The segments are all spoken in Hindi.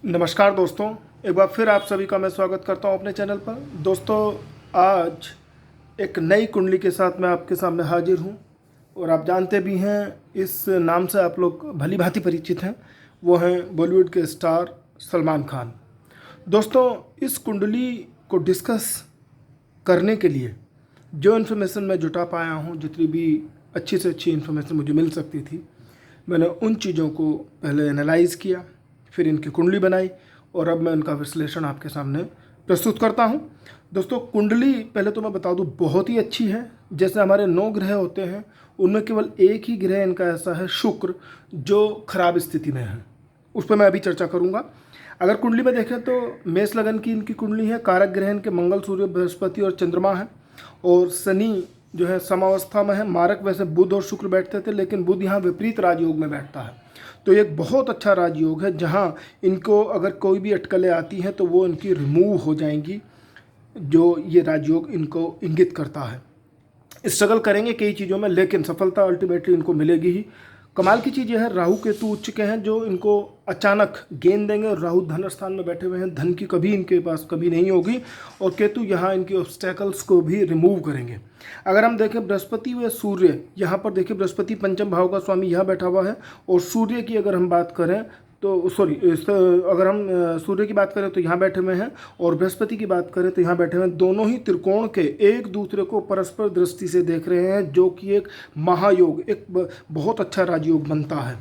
नमस्कार दोस्तों, एक बार फिर आप सभी का मैं स्वागत करता हूं अपने चैनल पर। दोस्तों, आज एक नई कुंडली के साथ मैं आपके सामने हाजिर हूं और आप जानते भी हैं, इस नाम से आप लोग भली भांति परिचित हैं। वो हैं बॉलीवुड के स्टार सलमान खान। दोस्तों, इस कुंडली को डिस्कस करने के लिए जो इन्फॉर्मेशन मैं जुटा पाया हूं, जितनी भी अच्छी से अच्छी इन्फॉर्मेशन मुझे मिल सकती थी, मैंने उन चीज़ों को पहले एनालाइज़ किया, फिर इनकी कुंडली बनाई और अब मैं उनका विश्लेषण आपके सामने प्रस्तुत करता हूं। दोस्तों, कुंडली पहले तो मैं बता दूं बहुत ही अच्छी है। जैसे हमारे 9 ग्रह होते हैं, उनमें केवल एक ही ग्रह इनका ऐसा है, शुक्र, जो खराब स्थिति में है। उस पर मैं अभी चर्चा करूंगा। अगर कुंडली में देखें तो मेष लगन की इनकी कुंडली है। कारक ग्रह इनके मंगल, सूर्य, बृहस्पति और चंद्रमा है। और शनि जो है समावस्था में है। मारक वैसे बुध और शुक्र बैठते थे, लेकिन बुध यहाँ विपरीत राजयोग में बैठता है। तो ये एक बहुत अच्छा राजयोग है, जहाँ इनको अगर कोई भी अटकलें आती हैं तो वो इनकी रिमूव हो जाएंगी, जो ये राजयोग इनको इंगित करता है। स्ट्रगल करेंगे कई चीज़ों में, लेकिन सफलता अल्टीमेटली इनको मिलेगी ही। कमाल की चीज़ यह है, राहु केतु उच्च के हैं, जो इनको अचानक गेंद देंगे। और राहु धन स्थान में बैठे हुए हैं, धन की कभी इनके पास कभी नहीं होगी। और केतु यहाँ इनके ऑब्स्टेकल्स को भी रिमूव करेंगे। अगर हम देखें बृहस्पति व सूर्य, यहाँ पर देखिए बृहस्पति पंचम भाव का स्वामी यहाँ बैठा हुआ है। और सूर्य की अगर हम बात करें तो अगर हम सूर्य की बात करें तो यहाँ बैठे हुए हैं, और बृहस्पति की बात करें तो यहाँ बैठे हुए हैं। दोनों ही त्रिकोण के एक दूसरे को परस्पर दृष्टि से देख रहे हैं, जो कि एक महायोग, एक बहुत अच्छा राजयोग बनता है।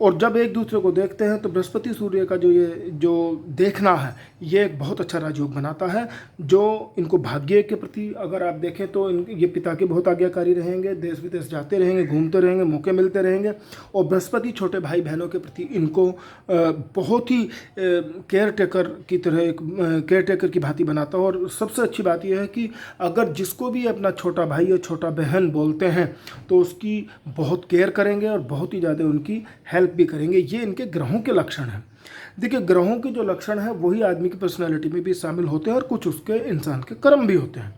और जब एक दूसरे को देखते हैं तो बृहस्पति सूर्य का जो देखना है, ये एक बहुत अच्छा राजयोग बनाता है, जो इनको भाग्य के प्रति अगर आप देखें तो ये पिता के बहुत आज्ञाकारी रहेंगे, देश विदेश जाते रहेंगे, घूमते रहेंगे, मौके मिलते रहेंगे। और बृहस्पति छोटे भाई बहनों के प्रति इनको बहुत ही केयर टेकर की तरह, एक केयर टेकर की भांति बनाता है। और सबसे अच्छी बात यह है कि अगर जिसको भी अपना छोटा भाई या छोटा बहन बोलते हैं तो उसकी बहुत केयर करेंगे और बहुत ही ज़्यादा उनकी हेल्प भी करेंगे। ये इनके ग्रहों के लक्षण हैं। देखिए, ग्रहों के जो लक्षण हैं वही आदमी की पर्सनैलिटी में भी शामिल होते हैं, और कुछ उसके इंसान के कर्म भी होते हैं।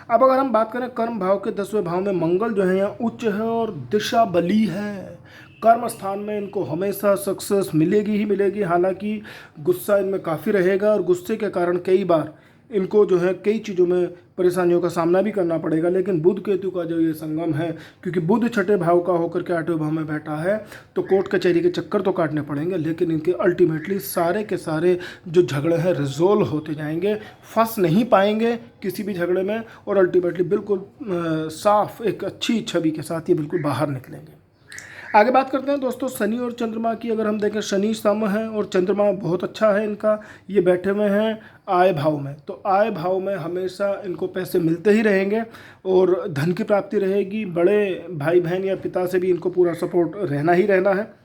अब अगर हम बात करें कर्म भाव के 10वें भाव में, मंगल जो है यहाँ उच्च है और दिशा बली है। कर्म स्थान में इनको हमेशा सक्सेस मिलेगी ही मिलेगी। हालांकि गुस्सा इनमें काफ़ी रहेगा, और गुस्से के कारण कई बार इनको जो है कई चीज़ों में परेशानियों का सामना भी करना पड़ेगा। लेकिन बुध केतु का जो ये संगम है, क्योंकि बुध छठे भाव का होकर के 8वें भाव में बैठा है, तो कोर्ट कचहरी के चक्कर तो काटने पड़ेंगे, लेकिन इनके अल्टीमेटली सारे के सारे जो झगड़े हैं रिजोल्व होते जाएंगे। फंस नहीं पाएंगे किसी भी झगड़े में, और अल्टीमेटली बिल्कुल साफ एक अच्छी छवि के साथ ये बिल्कुल बाहर निकलेंगे। आगे बात करते हैं दोस्तों शनि और चंद्रमा की। अगर हम देखें, शनि सम है और चंद्रमा बहुत अच्छा है इनका। ये बैठे हुए हैं आय भाव में, तो आय भाव में हमेशा इनको पैसे मिलते ही रहेंगे और धन की प्राप्ति रहेगी। बड़े भाई बहन या पिता से भी इनको पूरा सपोर्ट रहना ही रहना है।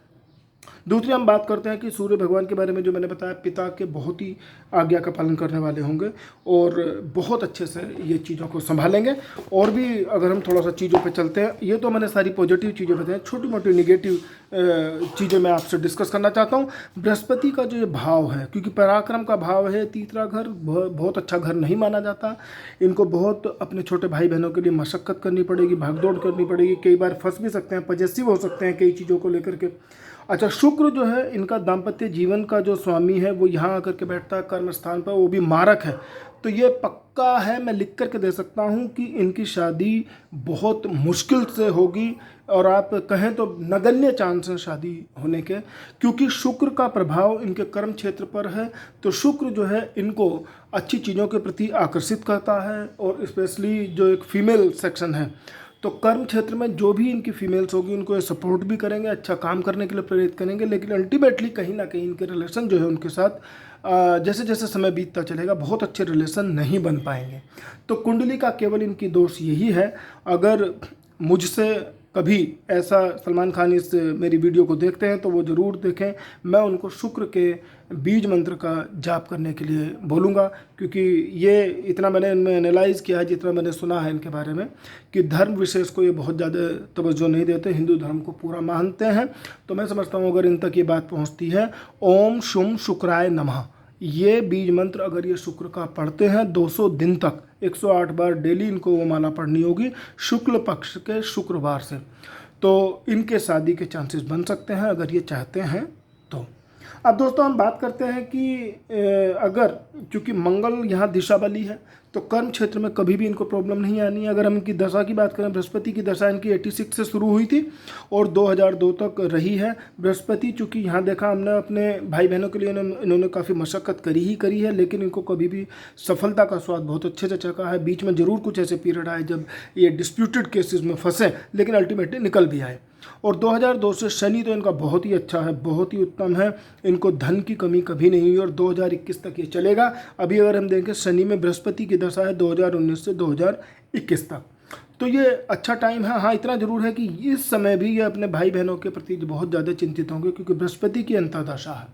दूसरी हम बात करते हैं कि सूर्य भगवान के बारे में, जो मैंने बताया, पिता के बहुत ही आज्ञा का पालन करने वाले होंगे और बहुत अच्छे से ये चीज़ों को संभालेंगे। और भी अगर हम थोड़ा सा चीज़ों पे चलते हैं, ये तो मैंने सारी पॉजिटिव चीज़ें बताई, छोटी मोटी निगेटिव चीज़ें मैं आपसे डिस्कस करना चाहता हूँ। बृहस्पति का जो ये भाव है, क्योंकि पराक्रम का भाव है, तीसरा घर बहुत अच्छा घर नहीं माना जाता। इनको बहुत अपने छोटे भाई बहनों के लिए मशक्क़त करनी पड़ेगी, भागदौड़ करनी पड़ेगी, कई बार फंस भी सकते हैं, पजेसिव हो सकते हैं कई चीज़ों को लेकर के। अच्छा, शुक्र जो है इनका दाम्पत्य जीवन का जो स्वामी है, वो यहाँ आकर के बैठता है कर्म स्थान पर, वो भी मारक है। तो ये पक्का है, मैं लिख करके दे सकता हूँ कि इनकी शादी बहुत मुश्किल से होगी, और आप कहें तो नगण्य चांस है शादी होने के, क्योंकि शुक्र का प्रभाव इनके कर्म क्षेत्र पर है। तो शुक्र जो है इनको अच्छी चीज़ों के प्रति आकर्षित करता है, और स्पेशली जो एक फीमेल सेक्शन है, तो कर्म क्षेत्र में जो भी इनकी फीमेल्स होगी उनको ये सपोर्ट भी करेंगे, अच्छा काम करने के लिए प्रेरित करेंगे। लेकिन अल्टीमेटली कहीं ना कहीं इनके रिलेशन जो है उनके साथ जैसे जैसे समय बीतता चलेगा बहुत अच्छे रिलेशन नहीं बन पाएंगे। तो कुंडली का केवल इनकी दोष यही है। अगर मुझसे कभी ऐसा सलमान खान इस मेरी वीडियो को देखते हैं तो वो ज़रूर देखें। मैं उनको शुक्र के बीज मंत्र का जाप करने के लिए बोलूँगा, क्योंकि ये इतना मैंने इनमें एनालाइज़ किया है, जितना मैंने सुना है इनके बारे में, कि धर्म विशेष को ये बहुत ज़्यादा तवज्जो नहीं देते, हिंदू धर्म को पूरा मानते हैं। तो मैं समझता हूँ अगर इन तक ये बात पहुँचती है, ओम शुम शुक्राय नमः, ये बीज मंत्र अगर ये शुक्र का पढ़ते हैं 200 दिन तक, 108 बार डेली इनको वो माला पढ़नी होगी शुक्ल पक्ष के शुक्रवार से, तो इनके शादी के चांसेस बन सकते हैं अगर ये चाहते हैं तो। अब दोस्तों हम बात करते हैं कि अगर चूँकि मंगल यहाँ दिशा बली है तो कर्म क्षेत्र में कभी भी इनको प्रॉब्लम नहीं आनी है। अगर हम इनकी दशा की बात करें, बृहस्पति की दशा इनकी 86 से शुरू हुई थी और 2002 तक रही है। बृहस्पति चूँकि यहाँ देखा हमने अपने भाई बहनों के लिए इन्होंने काफ़ी मशक्क़त करी है, लेकिन इनको कभी भी सफलता का स्वाद बहुत अच्छे से चखा है। बीच में ज़रूर कुछ ऐसे पीरियड आए जब ये डिस्प्यूटेड केसेस में फंसे, लेकिन अल्टीमेटली निकल भी आए। और 2002 से शनि तो इनका बहुत ही अच्छा है, बहुत ही उत्तम है, इनको धन की कमी कभी नहीं हुई और 2021 तक ये चलेगा। अभी अगर हम देखें शनि में बृहस्पति की दशा है 2019 से 2021 तक, तो ये अच्छा टाइम है। हाँ, इतना ज़रूर है कि इस समय भी ये अपने भाई बहनों के प्रति बहुत ज़्यादा चिंतित होंगे, क्योंकि बृहस्पति की अंतर्दशा है।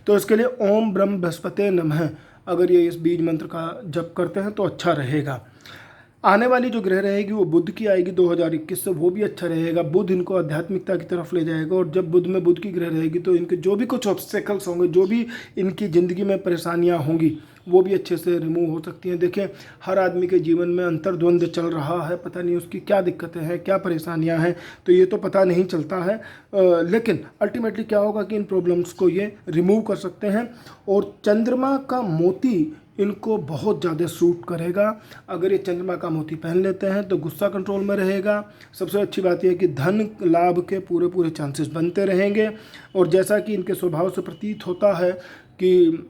तो इसके लिए ओम ब्रह्म बृहस्पते नमः अगर ये इस बीज मंत्र का जप करते हैं तो अच्छा रहेगा। आने वाली जो ग्रह रहेगी वो बुध की आएगी 2021 से, वो भी अच्छा रहेगा। बुध इनको आध्यात्मिकता की तरफ ले जाएगा और जब बुध में बुध की ग्रह रहेगी तो इनके जो भी कुछ ऑब्स्टेकल्स होंगे, जो भी इनकी ज़िंदगी में परेशानियां होंगी, वो भी अच्छे से रिमूव हो सकती हैं। देखें, हर आदमी के जीवन में अंतर्द्वंद चल रहा है, पता नहीं उसकी क्या दिक्कतें हैं, क्या परेशानियाँ हैं, तो ये तो पता नहीं चलता है, लेकिन अल्टीमेटली क्या होगा कि इन प्रॉब्लम्स को ये रिमूव कर सकते हैं। और चंद्रमा का मोती इनको बहुत ज़्यादा सूट करेगा। अगर ये चंद्रमा का मोती पहन लेते हैं तो गुस्सा कंट्रोल में रहेगा। सबसे अच्छी बात यह है कि धन लाभ के पूरे चांसेस बनते रहेंगे। और जैसा कि इनके स्वभाव से प्रतीत होता है कि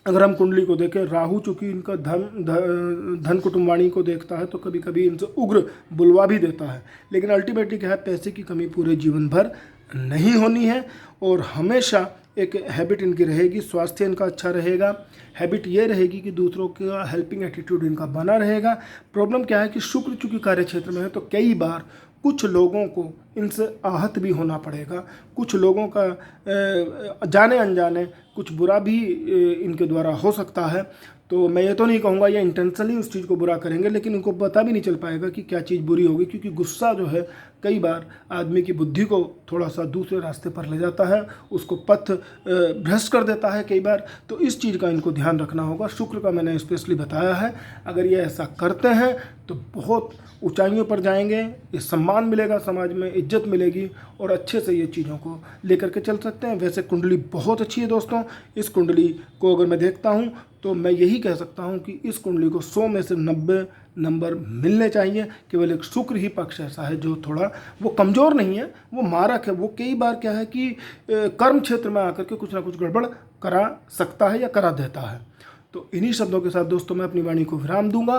अगर हम कुंडली को देखें, राहु चूँकि इनका धन कुटुंबवाणी को देखता है तो कभी कभी इनसे उग्र बुलवा भी देता है, लेकिन अल्टीमेटली क्या है, पैसे की कमी पूरे जीवन भर नहीं होनी है। और हमेशा एक हैबिट इनकी रहेगी, स्वास्थ्य इनका अच्छा रहेगा। हैबिट ये रहेगी कि दूसरों का हेल्पिंग एटीट्यूड इनका बना रहेगा। प्रॉब्लम क्या है कि शुक्र चूँकि कार्य क्षेत्र में है तो कई बार कुछ लोगों को इनसे आहत भी होना पड़ेगा, कुछ लोगों का जाने अनजाने कुछ बुरा भी इनके द्वारा हो सकता है। तो मैं ये तो नहीं कहूँगा ये इंटेंशनली उस चीज़ को बुरा करेंगे, लेकिन इनको पता भी नहीं चल पाएगा कि क्या चीज़ बुरी होगी, क्योंकि गुस्सा जो है कई बार आदमी की बुद्धि को थोड़ा सा दूसरे रास्ते पर ले जाता है, उसको पथ भ्रष्ट कर देता है कई बार। तो इस चीज़ का इनको ध्यान रखना होगा। शुक्र का मैंने स्पेशली बताया है, अगर ये ऐसा करते हैं तो बहुत ऊंचाइयों पर जाएंगे, ये सम्मान मिलेगा, समाज में इज्जत मिलेगी और अच्छे से ये चीज़ों को लेकर के चल सकते हैं। वैसे कुंडली बहुत अच्छी है दोस्तों। इस कुंडली को अगर मैं देखता हूँ तो मैं यही कह सकता हूँ कि इस कुंडली को 100 में से 90 नंबर मिलने चाहिए। केवल एक शुक्र ही पक्ष ऐसा है जो थोड़ा, वो कमज़ोर नहीं है, वो मारक है। वो कई बार क्या है कि कर्म क्षेत्र में आकर के कुछ ना कुछ गड़बड़ करा सकता है या करा देता है। तो इन्हीं शब्दों के साथ दोस्तों मैं अपनी वाणी को विराम दूंगा।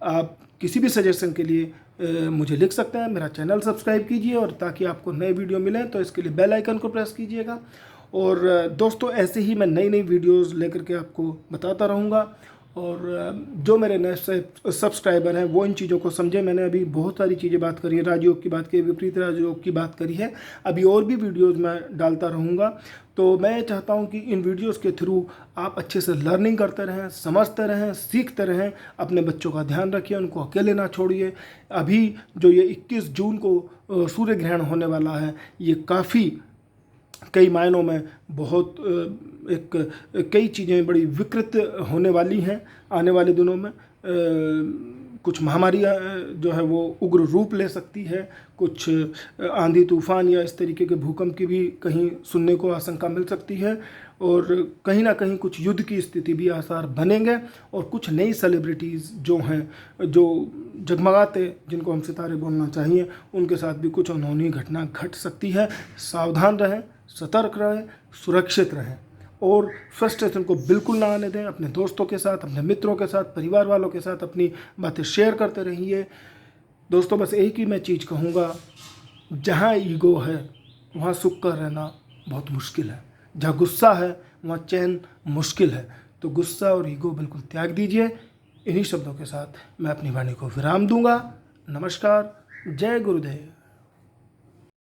आप किसी भी सजेशन के लिए मुझे लिख सकते हैं। मेरा चैनल सब्सक्राइब कीजिए और ताकि आपको नए वीडियो मिलें तो इसके लिए बेल आइकन को प्रेस कीजिएगा। और दोस्तों ऐसे ही मैं नई वीडियोस लेकर के आपको बताता रहूँगा। और जो मेरे नए सब्सक्राइबर हैं वो इन चीज़ों को समझे। मैंने अभी बहुत सारी चीज़ें बात करी है, राजयोग की बात करी, विपरीत राजयोग की बात करी है। अभी और भी वीडियोज़ मैं डालता रहूँगा। तो मैं चाहता हूँ कि इन वीडियोज़ के थ्रू आप अच्छे से लर्निंग करते रहें, समझते रहें, सीखते रहें। अपने बच्चों का ध्यान रखिए, उनको अकेले ना छोड़िए। अभी जो ये 21 जून को सूर्य ग्रहण होने वाला है, ये काफ़ी कई मायनों में बहुत कई चीज़ें बड़ी विकृत होने वाली हैं आने वाले दिनों में। कुछ महामारियाँ जो है वो उग्र रूप ले सकती है, कुछ आंधी तूफान या इस तरीके के भूकंप की भी कहीं सुनने को आशंका मिल सकती है। और कहीं ना कहीं कुछ युद्ध की स्थिति भी आसार बनेंगे। और कुछ नई सेलिब्रिटीज़ जो हैं, जो जगमगाते, जिनको हम सितारे बोलना चाहिए, उनके साथ भी कुछ अनहोनी घटना घट सकती है। सावधान रहें, सतर्क रहें, सुरक्षित रहें और फ्रस्ट्रेशन को बिल्कुल ना आने दें। अपने दोस्तों के साथ, अपने मित्रों के साथ, परिवार वालों के साथ अपनी बातें शेयर करते रहिए। दोस्तों बस एक ही मैं चीज़ कहूँगा, जहाँ ईगो है वहाँ सुख कर रहना बहुत मुश्किल है, जहाँ गुस्सा है वहाँ चैन मुश्किल है। तो गुस्सा और ईगो बिल्कुल त्याग दीजिए। इन्हीं शब्दों के साथ मैं अपनी वाणी को विराम दूंगा। नमस्कार, जय गुरुदेव।